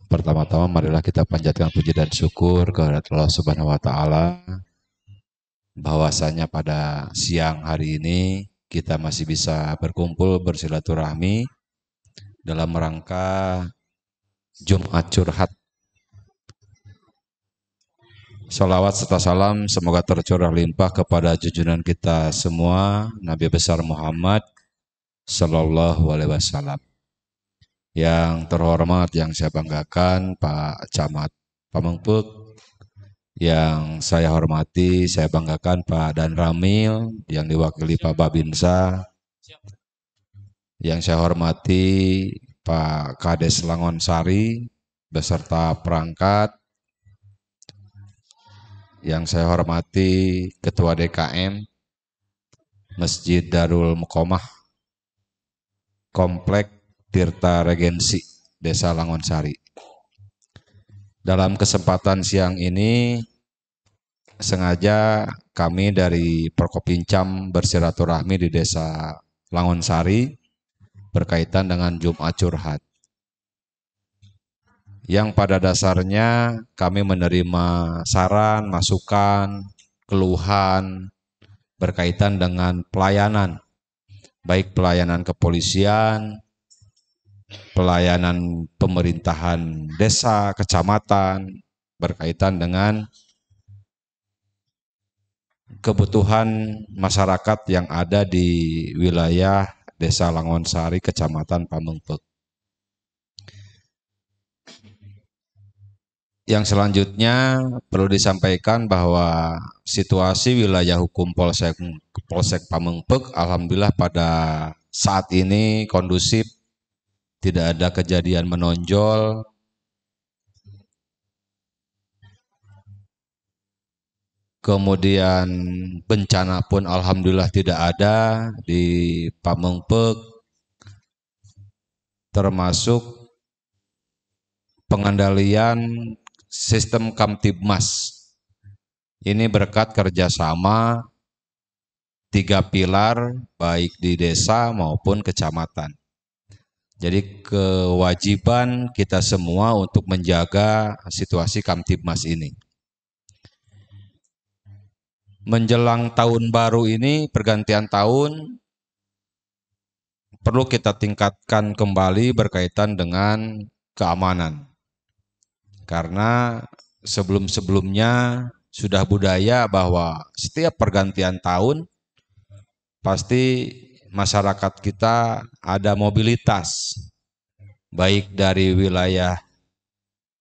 Pertama-tama marilah kita panjatkan puji dan syukur kepada Allah Subhanahu wa taala bahwasanya pada siang hari ini kita masih bisa berkumpul bersilaturahmi dalam rangka Jumat Curhat. Salawat serta salam semoga tercurah limpah kepada junjungan kita semua Nabi besar Muhammad Sallallahu Alaihi Wasallam. Yang terhormat, yang saya banggakan Pak Camat Pamengpeuk, yang saya hormati, saya banggakan Pak Dan Ramil, yang diwakili Pak Babinsa, yang saya hormati Pak Kades Langonsari beserta perangkat, yang saya hormati Ketua DKM Masjid Darul Muqomah Komplek Tirta Regensi Desa Langonsari. Dalam kesempatan siang ini sengaja kami dari Porkopincam bersilaturahmi di Desa Langonsari berkaitan dengan Jumat Curhat. Yang pada dasarnya kami menerima saran, masukan, keluhan berkaitan dengan pelayanan, baik pelayanan kepolisian, pelayanan pemerintahan desa, kecamatan, berkaitan dengan kebutuhan masyarakat yang ada di wilayah Desa Langonsari, Kecamatan Pamengpeuk. Yang selanjutnya perlu disampaikan bahwa situasi wilayah hukum Polsek Pamengpeuk alhamdulillah pada saat ini kondusif, tidak ada kejadian menonjol. Kemudian bencana pun alhamdulillah tidak ada di Pamengpeuk, termasuk pengendalian sistem Kamtibmas. Ini berkat kerjasama 3 pilar baik di desa maupun kecamatan. Jadi kewajiban kita semua untuk menjaga situasi Kamtibmas ini. Menjelang tahun baru ini, pergantian tahun, perlu kita tingkatkan kembali berkaitan dengan keamanan. Karena sebelum-sebelumnya sudah budaya bahwa setiap pergantian tahun pasti masyarakat kita ada mobilitas, baik dari wilayah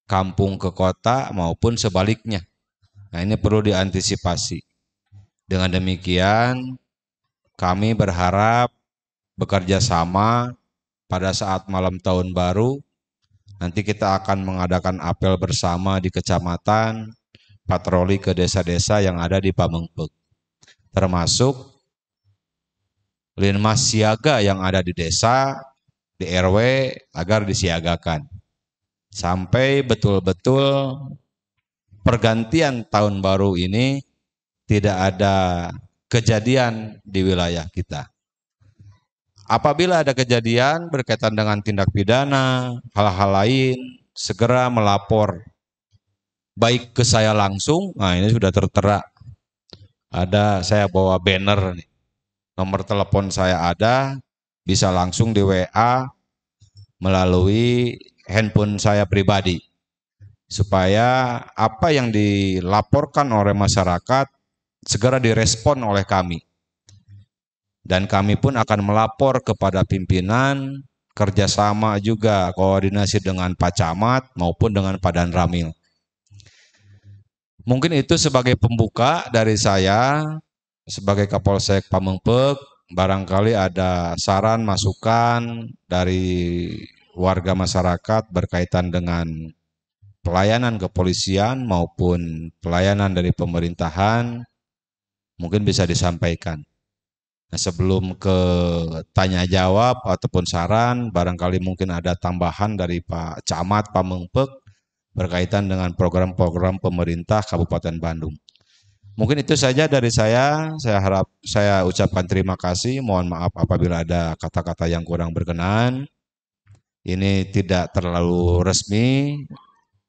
kampung ke kota maupun sebaliknya. Nah, ini perlu diantisipasi. Dengan demikian, kami berharap bekerja sama pada saat malam tahun baru. Nanti kita akan mengadakan apel bersama di kecamatan, patroli ke desa-desa yang ada di Pamengpeuk. Termasuk linmas siaga yang ada di desa, di RW, agar disiagakan. Sampai betul-betul pergantian tahun baru ini tidak ada kejadian di wilayah kita. Apabila ada kejadian berkaitan dengan tindak pidana, hal-hal lain, segera melapor. Baik ke saya langsung, nah ini sudah tertera. Ada, saya bawa banner nih. Nomor telepon saya ada, bisa langsung di WA melalui handphone saya pribadi. Supaya apa yang dilaporkan oleh masyarakat segera direspon oleh kami. Dan kami pun akan melapor kepada pimpinan, kerjasama juga koordinasi dengan Pak Camat maupun dengan Pak Dan Ramil. Mungkin itu sebagai pembuka dari saya sebagai Kapolsek Pamengpeuk. Barangkali ada saran, masukan dari warga masyarakat berkaitan dengan pelayanan kepolisian maupun pelayanan dari pemerintahan, mungkin bisa disampaikan. Nah, sebelum ke tanya jawab ataupun saran, barangkali mungkin ada tambahan dari Pak Camat Pamengpeuk berkaitan dengan program-program pemerintah Kabupaten Bandung. Mungkin itu saja dari saya harap saya ucapkan terima kasih, mohon maaf apabila ada kata-kata yang kurang berkenan. Ini tidak terlalu resmi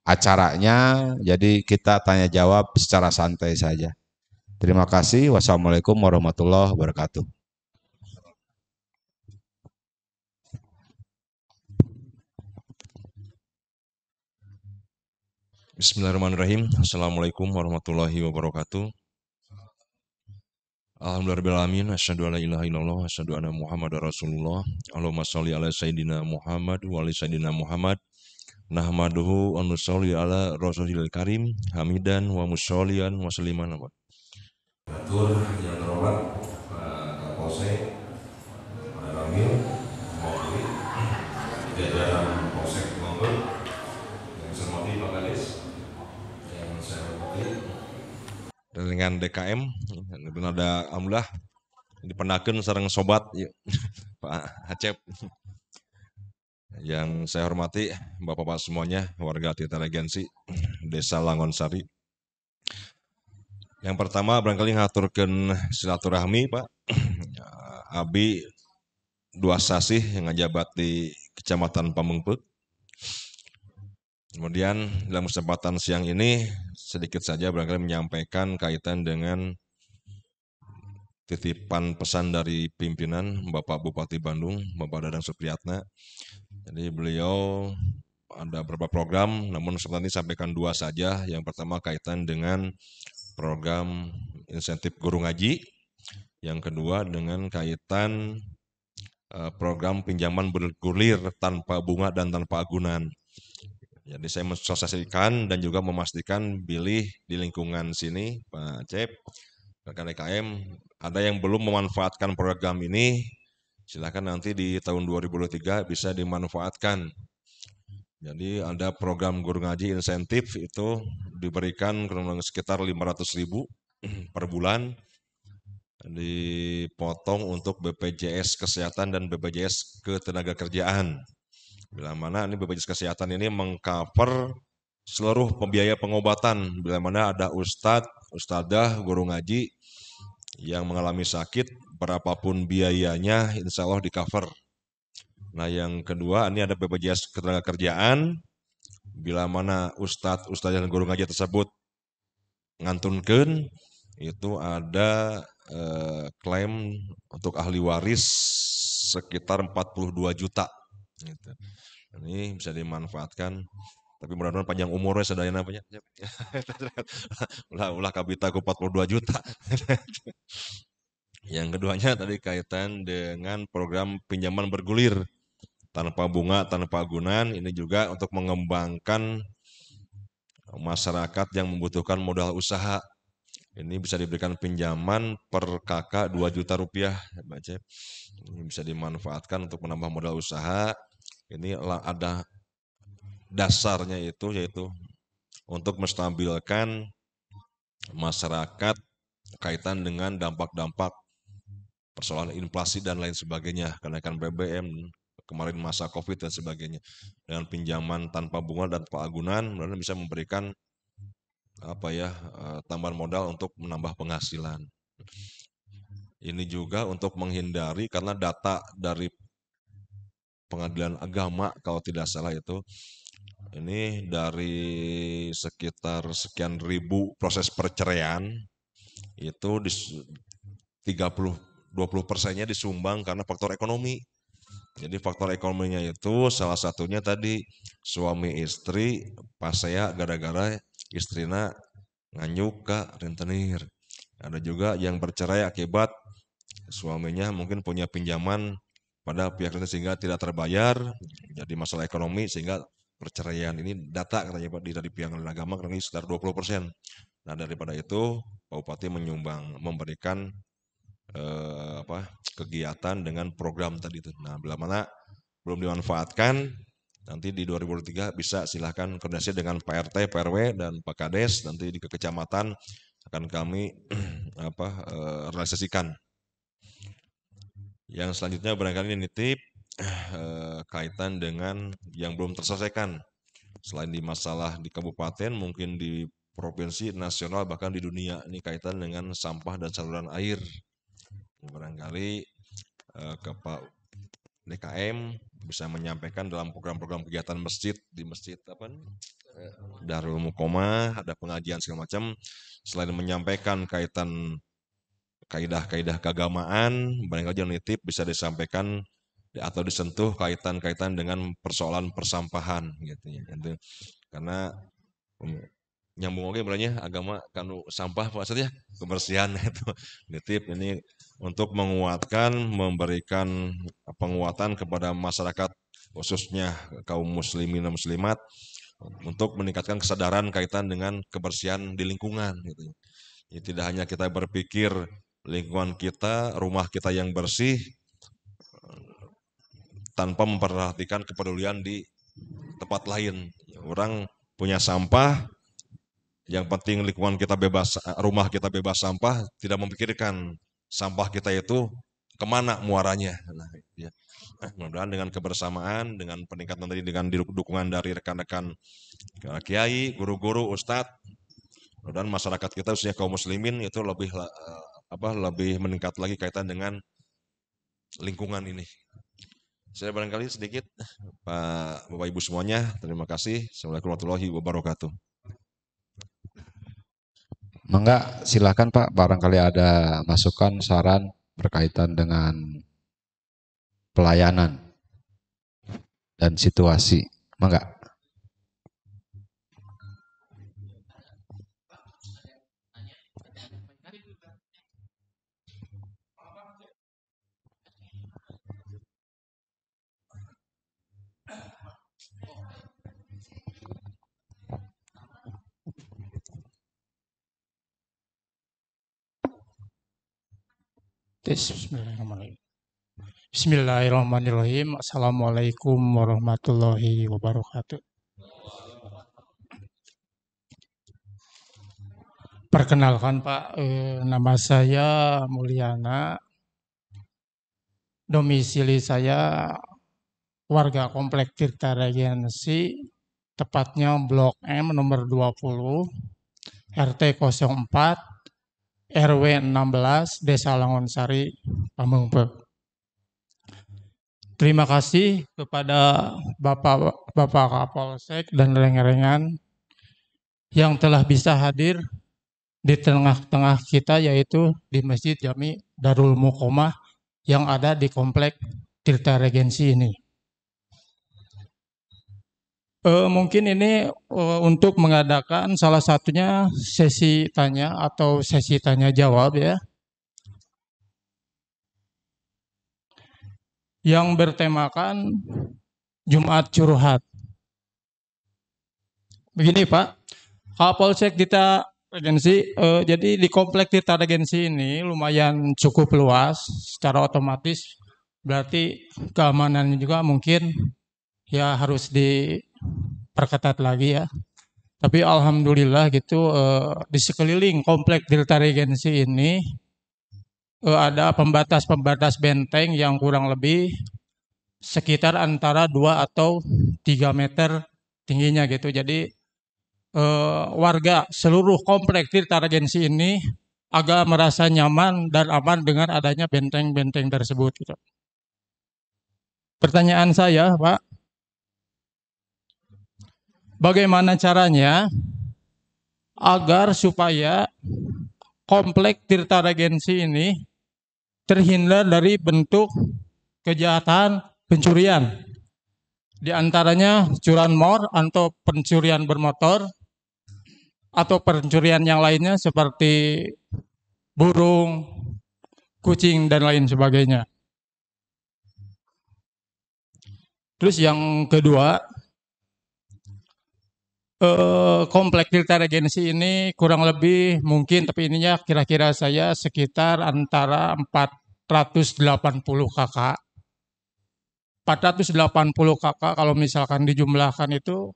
acaranya, jadi kita tanya jawab secara santai saja. Terima kasih. Wassalamualaikum warahmatullahi wabarakatuh. Bismillahirrahmanirrahim. Assalamualaikum warahmatullahi wabarakatuh. Alhamdulillahirrahmanirrahim. Asyhadu an la ilaha illallah, asyhadu anna Muhammadar Rasulullah. Allahumma sholli ala sayyidina Muhammad wa ala sayyidina Muhammad. Nahmaduhu wa nusolli ala Rasulil Karim, hamidan wa musollian wa saliman. Atur yang terhormat Pak Kapolsek, Pak Ramil, mewakili jajaran Polsek Lombok, yang saya hormati Pak Kades, yang saya hormati dengan DKM, dan ada alhamdulillah dipendakeun sareng sobat Pak Acep. Yang saya hormati Bapak-bapak semuanya, warga Tirta Regensi, Desa Langonsari. Yang pertama barangkali ngaturkeun silaturahmi Pak. Abi dua sasih yang ngajabat di Kecamatan Pamengpeuk. Kemudian dalam kesempatan siang ini sedikit saja barangkali menyampaikan kaitan dengan titipan pesan dari pimpinan Bapak Bupati Bandung, Bapak Dadang Supriyatna. Jadi beliau ada beberapa program, namun sebenarnya sampaikan dua saja. Yang pertama kaitan dengan program insentif guru ngaji. Yang kedua dengan kaitan program pinjaman bergulir tanpa bunga dan tanpa agunan. Jadi saya mensosialisasikan dan juga memastikan pilih di lingkungan sini Pak Cep, rekan DKM, ada yang belum memanfaatkan program ini, silakan nanti di tahun 2023 bisa dimanfaatkan. Jadi ada program guru ngaji insentif itu diberikan sekitar 500.000 per bulan, dipotong untuk BPJS Kesehatan dan BPJS Ketenagakerjaan. Bila mana ini BPJS Kesehatan ini mengcover seluruh pembiaya pengobatan. Bila mana ada ustadz, ustadzah, guru ngaji yang mengalami sakit, berapapun biayanya insya Allah di cover. Nah yang kedua ini ada BPJS Ketenagakerjaan. Bila mana ustadz, ustadzah dan guru ngaji tersebut ngantunkeun, itu ada klaim untuk ahli waris sekitar 42 juta. Gitu. Ini bisa dimanfaatkan, tapi mudah-mudahan panjang umurnya sedayana banyak. ulah kabita ku 42 juta. Yang keduanya tadi kaitan dengan program pinjaman bergulir tanpa bunga, tanpa agunan. Ini juga untuk mengembangkan masyarakat yang membutuhkan modal usaha. Ini bisa diberikan pinjaman per kakak 2 juta rupiah. Ini bisa dimanfaatkan untuk menambah modal usaha. Ini ada dasarnya itu yaitu untuk menstabilkan masyarakat kaitan dengan dampak-dampak persoalan inflasi dan lain sebagainya, kenaikan BBM, kemarin masa Covid dan sebagainya. Dengan pinjaman tanpa bunga dan tanpa agunan, bisa memberikan tambahan modal untuk menambah penghasilan. Ini juga untuk menghindari karena data dari Pengadilan Agama kalau tidak salah itu ini dari sekitar sekian ribu proses perceraian itu 20% disumbang karena faktor ekonomi. Jadi faktor ekonominya itu salah satunya tadi suami istri pas saya gara-gara istrina nganyuk ke rentenir. Ada juga yang bercerai akibat suaminya mungkin punya pinjaman pada pihak lain sehingga tidak terbayar, jadi masalah ekonomi sehingga perceraian. Ini data katanya Pak dari pihak agama kurang sekitar 20%. Nah daripada itu Pak Bupati menyumbang memberikan kegiatan dengan program tadi itu. Nah bila mana belum dimanfaatkan nanti di 2023 bisa silahkan koordinasi dengan Pak RT, Pak RW dan Pak Kades nanti di kecamatan akan kami realisasikan. Yang selanjutnya barangkali nitip kaitan dengan yang belum terselesaikan. Selain di masalah di kabupaten, mungkin di provinsi, nasional, bahkan di dunia. Ini kaitan dengan sampah dan saluran air. Barangkali ke Pak DKM bisa menyampaikan dalam program-program kegiatan masjid di masjid Darul Muqomah, ada pengajian segala macam. Selain menyampaikan kaitan kaidah-kaidah keagamaan, barangkali jangan nitip bisa disampaikan atau disentuh kaitan-kaitan dengan persoalan persampahan gitu ya. Karena nyambung oke berarti agama kanu sampah maksudnya kebersihan itu nitip ini untuk menguatkan, memberikan penguatan kepada masyarakat khususnya kaum muslimin dan muslimat untuk meningkatkan kesadaran kaitan dengan kebersihan di lingkungan gitu. Jadi tidak hanya kita berpikir lingkungan kita, rumah kita yang bersih tanpa memperhatikan kepedulian di tempat lain. Orang punya sampah, yang penting lingkungan kita bebas, rumah kita bebas sampah, tidak memikirkan sampah kita itu kemana muaranya. Nah, ya. Mudah-mudahan dengan kebersamaan, dengan peningkatan tadi, dengan dukungan dari rekan-rekan kiai, guru-guru, ustadz, mudah-mudahan masyarakat kita khususnya kaum muslimin itu lebih meningkat lagi kaitan dengan lingkungan ini. Saya barangkali sedikit, Pak Bapak Ibu semuanya, terima kasih. Assalamualaikum warahmatullahi wabarakatuh. Mangga silakan Pak, barangkali ada masukan, saran berkaitan dengan pelayanan dan situasi. Mangga. Bismillahirrahmanirrahim. Bismillahirrahmanirrahim. Assalamualaikum warahmatullahi wabarakatuh. Perkenalkan Pak, nama saya Mulyana. Domisili saya warga Komplek Tirta Regensi, tepatnya Blok M nomor 20, RT 04, RW 16, Desa Langonsari, Pamengpe. Terima kasih kepada Bapak Kapolsek dan Rengerengan yang telah bisa hadir di tengah-tengah kita, yaitu di Masjid Jami Darul Muqomah yang ada di Komplek Tirta Regensi ini. Mungkin ini untuk mengadakan salah satunya sesi tanya atau sesi tanya jawab ya, yang bertemakan Jumat Curhat. Begini Pak, Kapolsek Tirta Regensi, jadi di Komplek Tirta Regensi ini lumayan cukup luas, secara otomatis berarti keamanannya juga mungkin ya harus diperketat lagi ya. Tapi alhamdulillah gitu, di sekeliling Komplek Tirta Regensi ini ada pembatas-pembatas benteng yang kurang lebih sekitar antara 2 atau 3 meter tingginya gitu. Jadi warga seluruh Komplek Tirta Regensi ini agak merasa nyaman dan aman dengan adanya benteng-benteng tersebut gitu. Pertanyaan saya, Pak, bagaimana caranya agar supaya Komplek Tirta Regensi ini terhindar dari bentuk kejahatan pencurian, di antaranya curanmor atau pencurian bermotor atau pencurian yang lainnya seperti burung, kucing dan lain sebagainya. Terus yang kedua, Komplek Tirta Regensi ini kurang lebih mungkin, tapi ininya kira-kira saya sekitar antara 480 kakak. 480 kakak kalau misalkan dijumlahkan itu,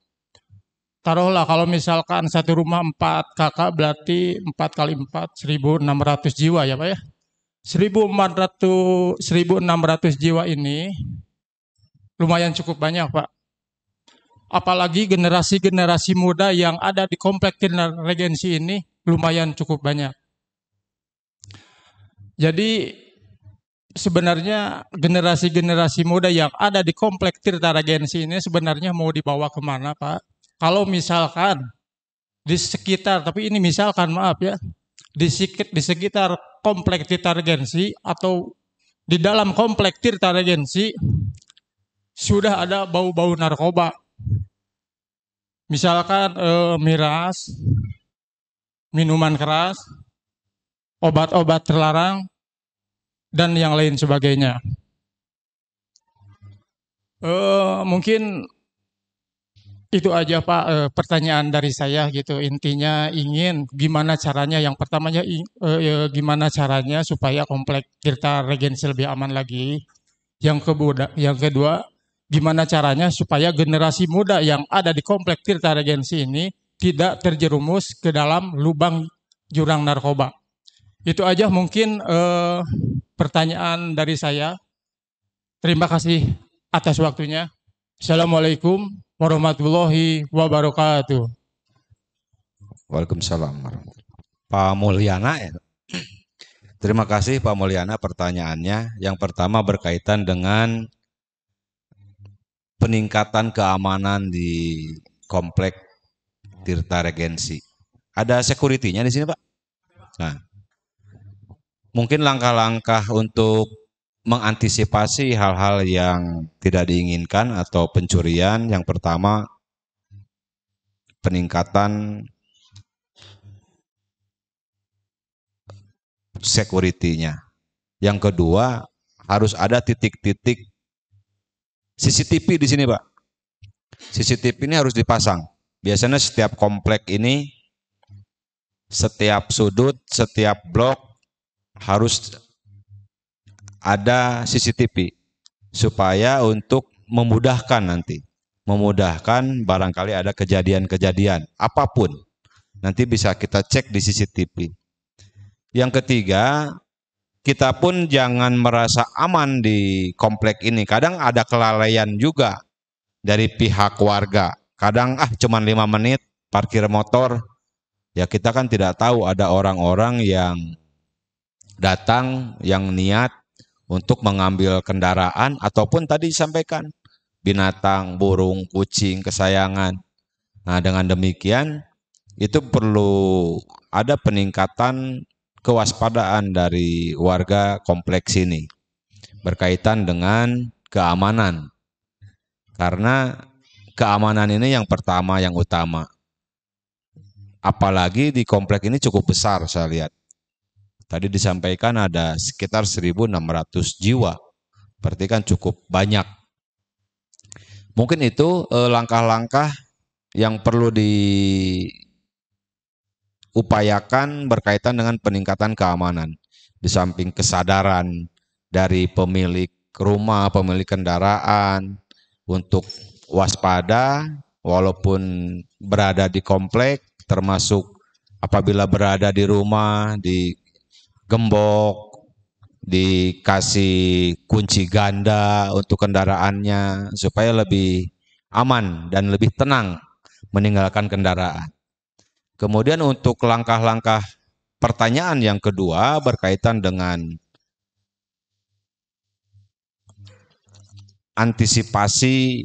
taruhlah kalau misalkan satu rumah 4 kakak berarti 4 kali 4, 1.600 jiwa ya Pak ya. 1.600 jiwa ini lumayan cukup banyak Pak. Apalagi generasi-generasi muda yang ada di Komplek Tirta Regensi ini lumayan cukup banyak. Jadi sebenarnya generasi-generasi muda yang ada di komplek Tirta Regensi ini sebenarnya mau dibawa kemana, Pak? Kalau misalkan di sekitar, tapi ini misalkan maaf ya, di sekitar komplek Tirta Regensi atau di dalam komplek Tirta Regensi sudah ada bau-bau narkoba. Misalkan miras, minuman keras, obat-obat terlarang, dan yang lain sebagainya. Mungkin itu aja Pak, pertanyaan dari saya gitu. Intinya ingin gimana caranya, yang pertamanya gimana caranya supaya komplek Tirta Regensi lebih aman lagi. Yang kedua, gimana caranya supaya generasi muda yang ada di komplek Tirta Regensi ini tidak terjerumus ke dalam lubang jurang narkoba. Itu aja mungkin pertanyaan dari saya. Terima kasih atas waktunya. Assalamualaikum warahmatullahi wabarakatuh. Waalaikumsalam warahmatullahi. Pak Mulyana ya. Terima kasih Pak Mulyana pertanyaannya. Yang pertama berkaitan dengan peningkatan keamanan di komplek Tirta Regensi. Ada security-nya di sini, Pak? Nah, mungkin langkah-langkah untuk mengantisipasi hal-hal yang tidak diinginkan atau pencurian. Yang pertama, peningkatan security-nya. Yang kedua, harus ada titik-titik CCTV di sini, Pak. CCTV ini harus dipasang. Biasanya setiap komplek ini, setiap sudut, setiap blok harus ada CCTV supaya untuk memudahkan nanti, memudahkan barangkali ada kejadian-kejadian apapun, nanti bisa kita cek di CCTV. Yang ketiga, kita pun jangan merasa aman di komplek ini. Kadang ada kelalaian juga dari pihak warga. Kadang cuma 5 menit parkir motor. Ya kita kan tidak tahu ada orang-orang yang datang yang niat untuk mengambil kendaraan ataupun tadi disampaikan binatang, burung, kucing kesayangan. Nah, dengan demikian itu perlu ada peningkatan kewaspadaan dari warga kompleks ini berkaitan dengan keamanan. Karena keamanan ini yang pertama, yang utama. Apalagi di komplek ini cukup besar saya lihat. Tadi disampaikan ada sekitar 1.600 jiwa. Berarti kan cukup banyak. Mungkin itu langkah-langkah yang perlu diupayakan berkaitan dengan peningkatan keamanan. Di samping kesadaran dari pemilik rumah, pemilik kendaraan untuk waspada walaupun berada di komplek, termasuk apabila berada di rumah, di gembok, dikasih kunci ganda untuk kendaraannya supaya lebih aman dan lebih tenang meninggalkan kendaraan. Kemudian untuk langkah-langkah pertanyaan yang kedua berkaitan dengan antisipasi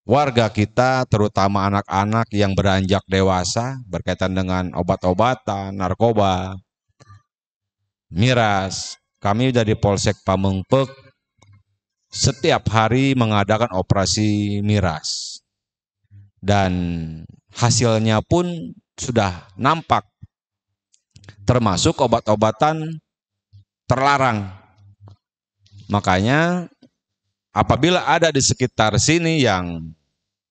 warga kita, terutama anak-anak yang beranjak dewasa berkaitan dengan obat-obatan, narkoba, miras. Kami dari Polsek Pamengpeuk setiap hari mengadakan operasi miras. Dan hasilnya pun sudah nampak, termasuk obat-obatan terlarang. Makanya apabila ada di sekitar sini yang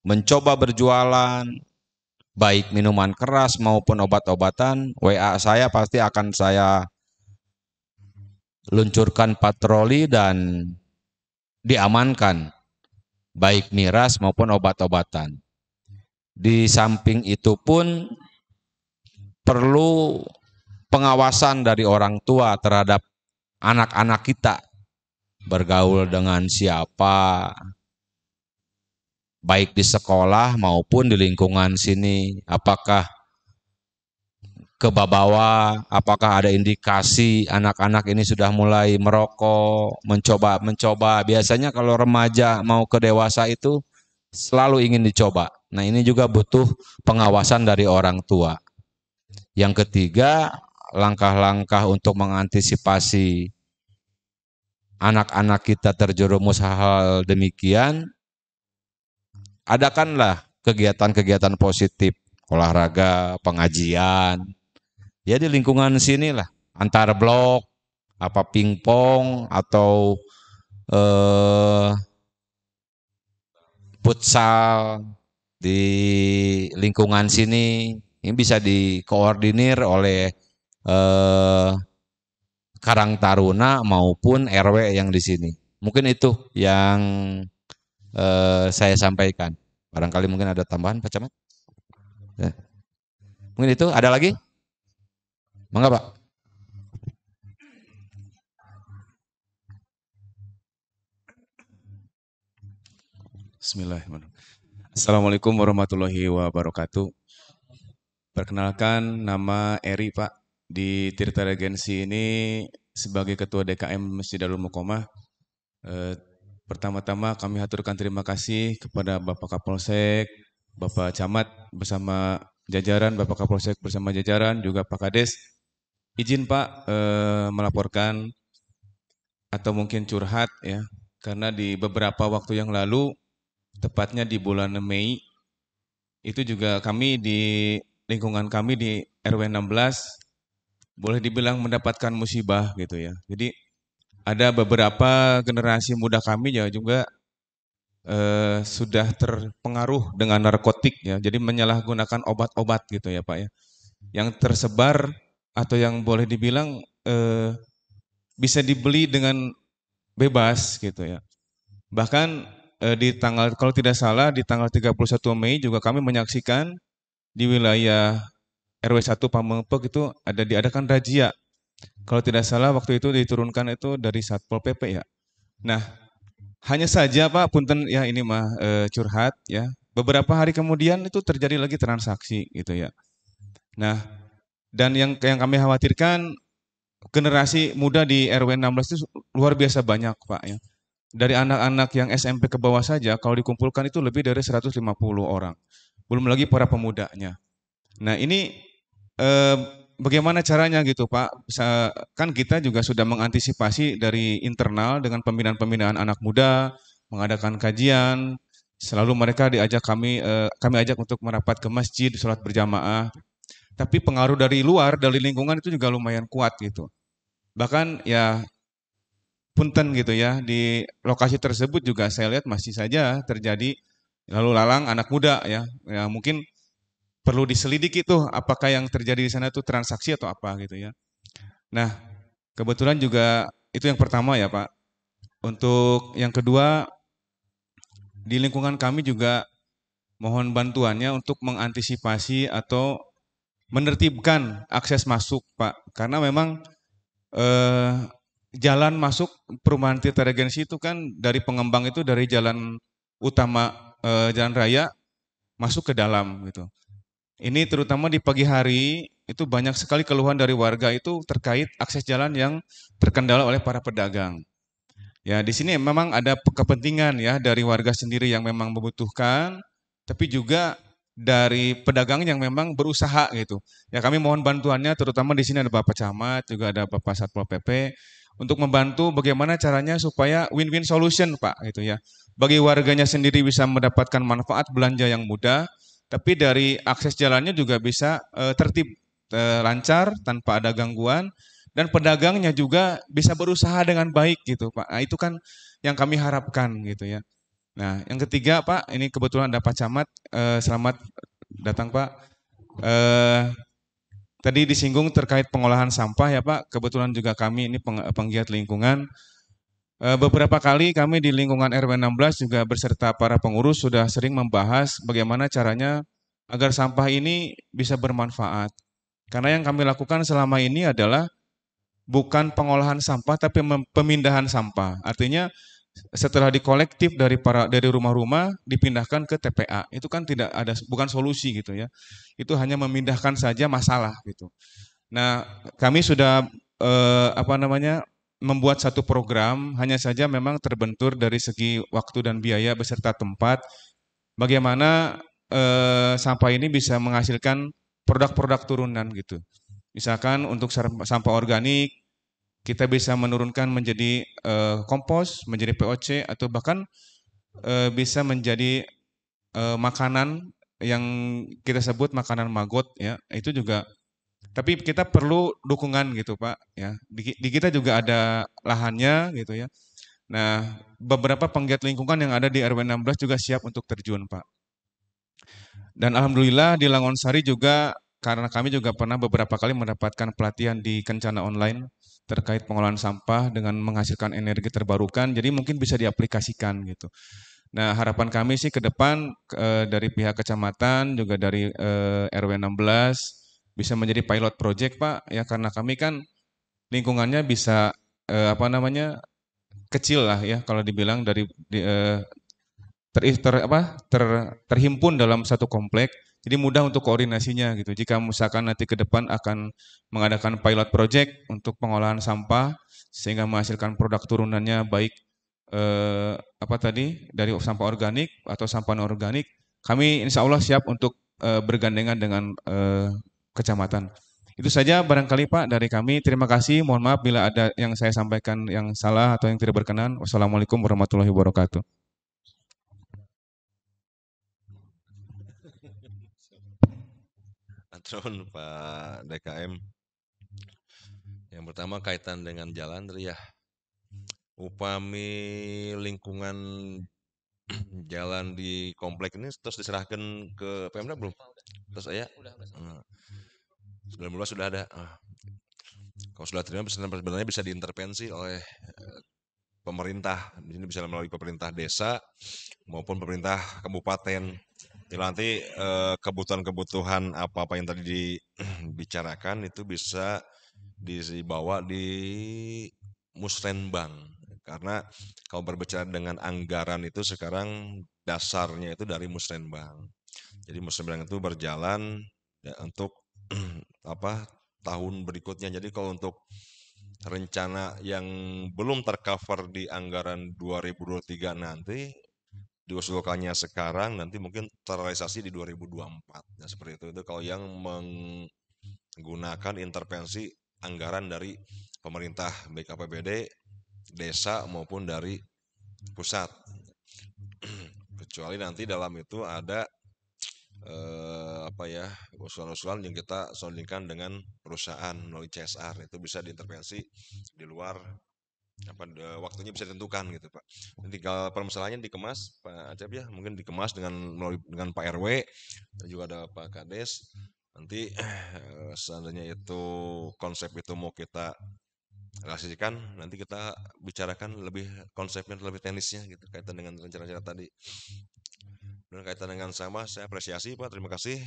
mencoba berjualan, baik minuman keras maupun obat-obatan, WA saya pasti akan saya luncurkan patroli dan diamankan, baik miras maupun obat-obatan. Di samping itu pun perlu pengawasan dari orang tua terhadap anak-anak kita, bergaul dengan siapa, baik di sekolah maupun di lingkungan sini. Apakah ke bawah, apakah ada indikasi anak-anak ini sudah mulai merokok, mencoba. Biasanya kalau remaja mau ke dewasa itu selalu ingin dicoba. Nah, ini juga butuh pengawasan dari orang tua. Yang ketiga, langkah-langkah untuk mengantisipasi anak-anak kita terjerumus hal-hal demikian, adakanlah kegiatan-kegiatan positif, olahraga, pengajian, ya di lingkungan sini lah, antar blok, apa pingpong atau futsal di lingkungan sini. Ini bisa dikoordinir oleh Karang Taruna maupun RW yang di sini. Mungkin itu yang saya sampaikan. Barangkali mungkin ada tambahan Pak Camat. Ya. Mungkin itu, ada lagi? Mangga Pak. Bismillahirrahmanirrahim. Assalamualaikum warahmatullahi wabarakatuh. Perkenalkan, nama Eri Pak. Di Tirta Regensi ini sebagai Ketua DKM Masjid Darul Muqomah. Pertama-tama kami haturkan terima kasih kepada Bapak Kapolsek, Bapak Camat bersama jajaran, Bapak Kapolsek bersama jajaran, juga Pak Kades. Izin Pak melaporkan atau mungkin curhat ya, karena di beberapa waktu yang lalu, tepatnya di bulan Mei, itu juga kami di lingkungan kami di RW 16 boleh dibilang mendapatkan musibah gitu ya. Jadi ada beberapa generasi muda kami ya juga sudah terpengaruh dengan narkotik ya. Jadi menyalahgunakan obat-obat gitu ya Pak ya. Yang tersebar atau yang boleh dibilang bisa dibeli dengan bebas gitu ya. Bahkan di tanggal, kalau tidak salah di tanggal 31 Mei juga kami menyaksikan di wilayah RW 1 Pamengpek itu diadakan razia. Kalau tidak salah waktu itu diturunkan itu dari Satpol PP ya. Nah, hanya saja Pak, punten ya ini mah curhat ya. Beberapa hari kemudian itu terjadi lagi transaksi gitu ya. Nah, dan yang kami khawatirkan generasi muda di RW 16 itu luar biasa banyak Pak ya. Dari anak-anak yang SMP ke bawah saja kalau dikumpulkan itu lebih dari 150 orang. Belum lagi para pemudanya. Nah, ini bagaimana caranya gitu Pak? Kan kita juga sudah mengantisipasi dari internal dengan pembinaan-pembinaan anak muda, mengadakan kajian, selalu mereka kami ajak untuk merapat ke masjid, sholat berjamaah. Tapi pengaruh dari luar, dari lingkungan itu juga lumayan kuat gitu. Bahkan ya punten gitu ya, di lokasi tersebut juga saya lihat masih saja terjadi lalu lalang anak muda ya. Ya mungkin perlu diselidiki tuh apakah yang terjadi di sana itu transaksi atau apa gitu ya. Nah, kebetulan juga itu yang pertama ya Pak. Untuk yang kedua, di lingkungan kami juga mohon bantuannya untuk mengantisipasi atau menertibkan akses masuk Pak. Karena memang jalan masuk perumahan Tirta Regensi itu kan dari pengembang itu dari jalan utama jalan raya masuk ke dalam gitu. Ini terutama di pagi hari itu banyak sekali keluhan dari warga itu terkait akses jalan yang terkendala oleh para pedagang. Ya di sini memang ada kepentingan ya dari warga sendiri yang memang membutuhkan, tapi juga dari pedagang yang memang berusaha gitu. Ya kami mohon bantuannya, terutama di sini ada Bapak Camat, juga ada Bapak Satpol PP untuk membantu bagaimana caranya supaya win-win solution Pak gitu ya. Bagi warganya sendiri bisa mendapatkan manfaat belanja yang mudah. Tapi dari akses jalannya juga bisa tertib, lancar tanpa ada gangguan dan pedagangnya juga bisa berusaha dengan baik gitu Pak. Nah, itu kan yang kami harapkan gitu ya. Nah, yang ketiga Pak, ini kebetulan ada Pak Camat, selamat datang Pak. Tadi disinggung terkait pengolahan sampah ya Pak. Kebetulan juga kami ini penggiat lingkungan. Beberapa kali kami di lingkungan RW 16 juga beserta para pengurus sudah sering membahas bagaimana caranya agar sampah ini bisa bermanfaat. Karena yang kami lakukan selama ini adalah bukan pengolahan sampah tapi pemindahan sampah. Artinya setelah dikolektif dari rumah-rumah dipindahkan ke TPA. Itu kan tidak ada, bukan solusi gitu ya. Itu hanya memindahkan saja masalah gitu. Nah, kami sudah apa namanya, membuat satu program, hanya saja memang terbentur dari segi waktu dan biaya beserta tempat. Bagaimana sampah ini bisa menghasilkan produk-produk turunan gitu. Misalkan untuk sampah organik kita bisa menurunkan menjadi kompos, menjadi POC, atau bahkan bisa menjadi makanan yang kita sebut makanan magot ya. Itu juga, tapi kita perlu dukungan gitu Pak ya. Di kita juga ada lahannya gitu ya. Nah, beberapa penggiat lingkungan yang ada di RW 16 juga siap untuk terjun Pak. Dan alhamdulillah di Langonsari juga, karena kami juga pernah beberapa kali mendapatkan pelatihan di Kencana Online terkait pengolahan sampah dengan menghasilkan energi terbarukan, jadi mungkin bisa diaplikasikan gitu. Nah, harapan kami sih ke depan dari pihak kecamatan juga dari RW 16 bisa menjadi pilot project Pak ya, karena kami kan lingkungannya bisa apa namanya, kecil lah ya kalau dibilang dari terhimpun dalam satu komplek, jadi mudah untuk koordinasinya gitu. Jika misalkan nanti ke depan akan mengadakan pilot project untuk pengolahan sampah sehingga menghasilkan produk turunannya baik apa tadi dari sampah organik atau sampah non organik, kami insya Allah siap untuk bergandengan dengan kecamatan. Itu saja barangkali Pak dari kami. Terima kasih. Mohon maaf bila ada yang saya sampaikan yang salah atau yang tidak berkenan. Wassalamualaikum warahmatullahi wabarakatuh. Atron Pak DKM. Yang pertama kaitan dengan jalan tadi ya. Upami lingkungan jalan di komplek ini terus diserahkan ke Pemda belum? Terus saya 19 sudah ada. Kalau sudah terima sebenarnya bisa diintervensi oleh pemerintah. Di sini bisa melalui pemerintah desa maupun pemerintah kabupaten. Jadi nanti kebutuhan-kebutuhan apa-apa yang tadi dibicarakan itu bisa dibawa di Musrenbang. Karena kalau berbicara dengan anggaran itu sekarang dasarnya itu dari Musrenbang. Jadi Musrenbang itu berjalan ya, untuk apa tahun berikutnya. Jadi kalau untuk rencana yang belum tercover di anggaran 2023 nanti diusulkannya sekarang nanti mungkin terrealisasi di 2024. Nah, seperti itu. Itu kalau yang menggunakan intervensi anggaran dari pemerintah baik APBD, desa maupun dari pusat. Kecuali nanti dalam itu ada apa ya usulan-usulan yang kita soundingkan dengan perusahaan melalui CSR, itu bisa diintervensi di luar apa waktunya bisa ditentukan gitu Pak. Nanti kalau permasalahannya dikemas Pak Acep ya, mungkin dikemas dengan Pak RW dan juga ada Pak Kades. Nanti seandainya itu konsep itu mau kita realisasikan, nanti kita bicarakan lebih konsepnya lebih teknisnya gitu kaitan dengan rencana-rencana tadi. Dan kaitan dengan sama, saya apresiasi Pak, terima kasih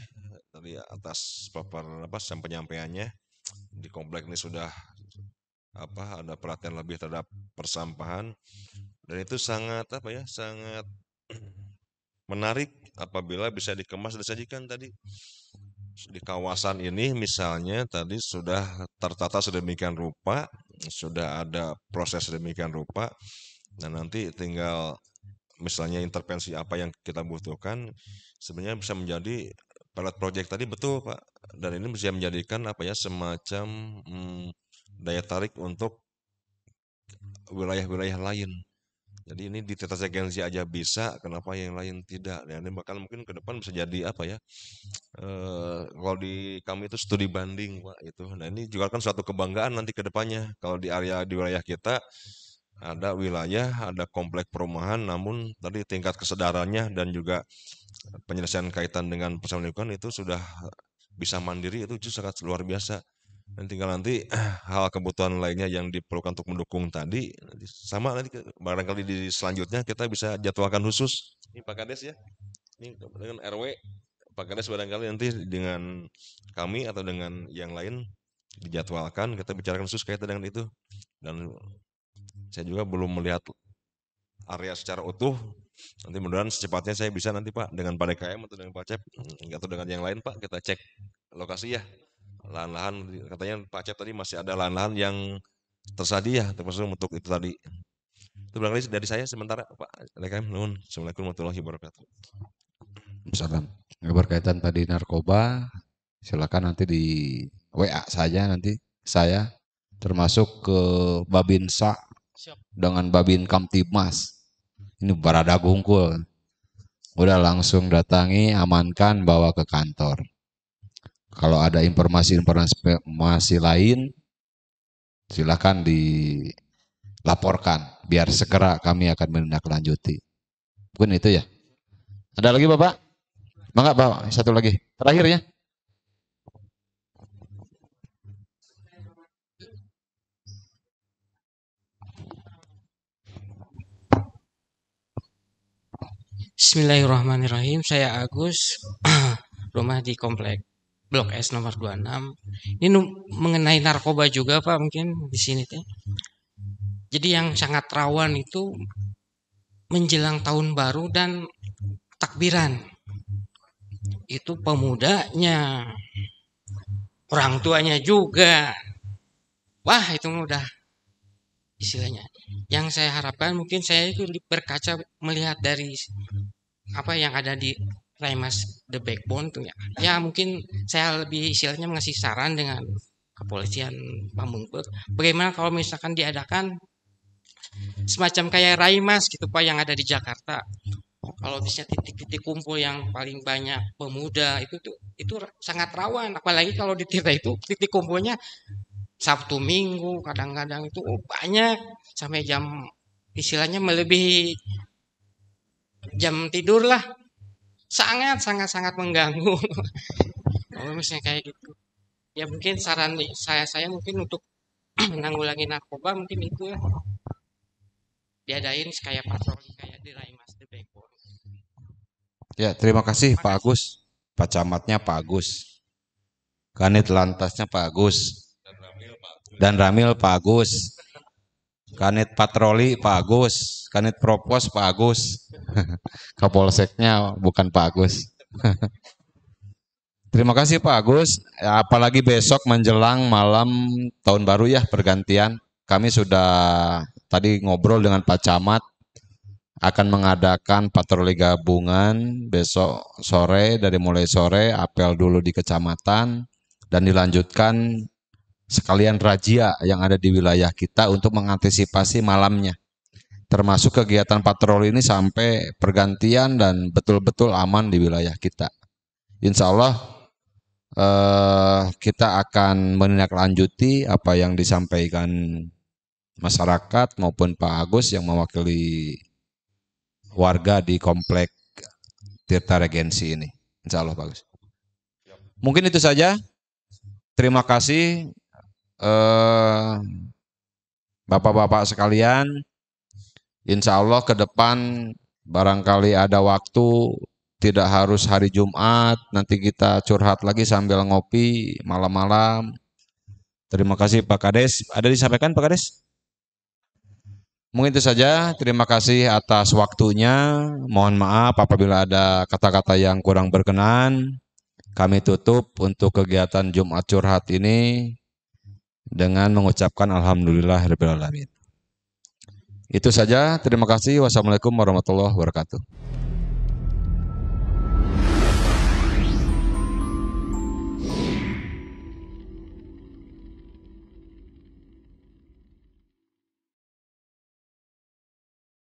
tadi atas penyampaiannya. Di komplek ini sudah ada perhatian lebih terhadap persampahan dan itu sangat sangat menarik apabila bisa dikemas dan disajikan tadi di kawasan ini. Misalnya tadi sudah tertata sedemikian rupa, sudah ada proses sedemikian rupa, dan nanti tinggal misalnya intervensi apa yang kita butuhkan sebenarnya bisa menjadi pilot project tadi, betul Pak, dan ini bisa menjadikan semacam daya tarik untuk wilayah-wilayah lain. Jadi ini di Tetas Agensi aja bisa, kenapa yang lain tidak? Dan ini bakal mungkin ke depan bisa jadi kalau di kami itu studi banding Pak itu. Nah ini juga kan suatu kebanggaan nanti ke depannya kalau di wilayah kita ada wilayah, ada komplek perumahan, namun tadi tingkat kesadarannya dan juga penyelesaian kaitan dengan persoalan lingkungan itu sudah bisa mandiri, itu justru sangat luar biasa. Dan tinggal nanti hal kebutuhan lainnya yang diperlukan untuk mendukung tadi, sama nanti barangkali di selanjutnya kita bisa jadwalkan khusus. Ini Pak Kades ya, ini dengan RW, Pak Kades barangkali nanti dengan kami atau dengan yang lain dijadwalkan, kita bicarakan khusus kaitan dengan itu. Dan saya juga belum melihat area secara utuh. Nanti mudah-mudahan secepatnya saya bisa nanti Pak dengan Pak DKM atau dengan Pak Cep atau dengan yang lain Pak, kita cek lokasi ya. Lahan-lahan katanya Pak Cep tadi masih ada lahan-lahan yang tersedia termasuk untuk itu tadi. Itu barangkali dari saya sementara Pak DKM. Nuhun. Assalamualaikum warahmatullahi wabarakatuh. Salam. Berkaitan tadi narkoba, silakan nanti di WA saja nanti saya termasuk ke Babinsa dengan Babin Kamtibmas. Ini barada gungkul. Udah langsung datangi, amankan, bawa ke kantor. Kalau ada informasi lain, silakan dilaporkan. Biar segera kami akan menindaklanjuti. Mungkin itu ya. Ada lagi Bapak? Mangga Bapak, satu lagi. Terakhir ya. Bismillahirrahmanirrahim. Saya Agus, rumah di komplek Blok S nomor 26. Ini mengenai narkoba juga Pak mungkin di sini teh. Jadi yang sangat rawan itu menjelang tahun baru dan takbiran. Itu pemudanya, orang tuanya juga. Wah, itu mudah istilahnya. Yang saya harapkan mungkin saya itu berkaca melihat dari apa yang ada di Raimas The Backbone tuh ya. Ya mungkin saya lebih istilahnya mengasih saran dengan kepolisian Pamungpek. Bagaimana kalau misalkan diadakan semacam kayak Raimas gitu Pak yang ada di Jakarta. Kalau bisa titik-titik kumpul yang paling banyak pemuda itu sangat rawan. Apalagi kalau di Tirta itu titik kumpulnya Sabtu Minggu kadang-kadang itu banyak sampai jam istilahnya melebihi jam tidur lah. Sangat mengganggu. Kalau misalnya kayak gitu. Ya mungkin saran saya mungkin untuk menanggulangi narkoba mungkin itu ya. Diadain kayak patroli kayak di Raimas The Backbone. Ya, terima kasih Pak Agus. Pak Camatnya Pak Agus. Kanit Lantasnya Pak Agus. Dan Ramil Pak Agus. Kanit Patroli Pak Agus. Kanit Propos Pak Agus. Kapolseknya bukan Pak Agus. Terima kasih Pak Agus. Apalagi besok menjelang malam tahun baru ya pergantian. Kami sudah tadi ngobrol dengan Pak Camat akan mengadakan patroli gabungan besok sore, dari mulai sore apel dulu di kecamatan dan dilanjutkan sekalian razia yang ada di wilayah kita untuk mengantisipasi malamnya. Termasuk kegiatan patroli ini sampai pergantian dan betul-betul aman di wilayah kita. Insya Allah kita akan menindaklanjuti apa yang disampaikan masyarakat maupun Pak Agus yang mewakili warga di komplek Tirta Regensi ini. Insya Allah bagus. Mungkin itu saja. Terima kasih Bapak-bapak sekalian. Insya Allah ke depan barangkali ada waktu, tidak harus hari Jumat, nanti kita curhat lagi sambil ngopi malam-malam. Terima kasih Pak Kades. Ada disampaikan Pak Kades? Mungkin itu saja. Terima kasih atas waktunya. Mohon maaf apabila ada kata-kata yang kurang berkenan. Kami tutup untuk kegiatan Jumat Curhat ini dengan mengucapkan Alhamdulillahirrahmanirrahim. Itu saja. Terima kasih. Wassalamualaikum warahmatullahi wabarakatuh.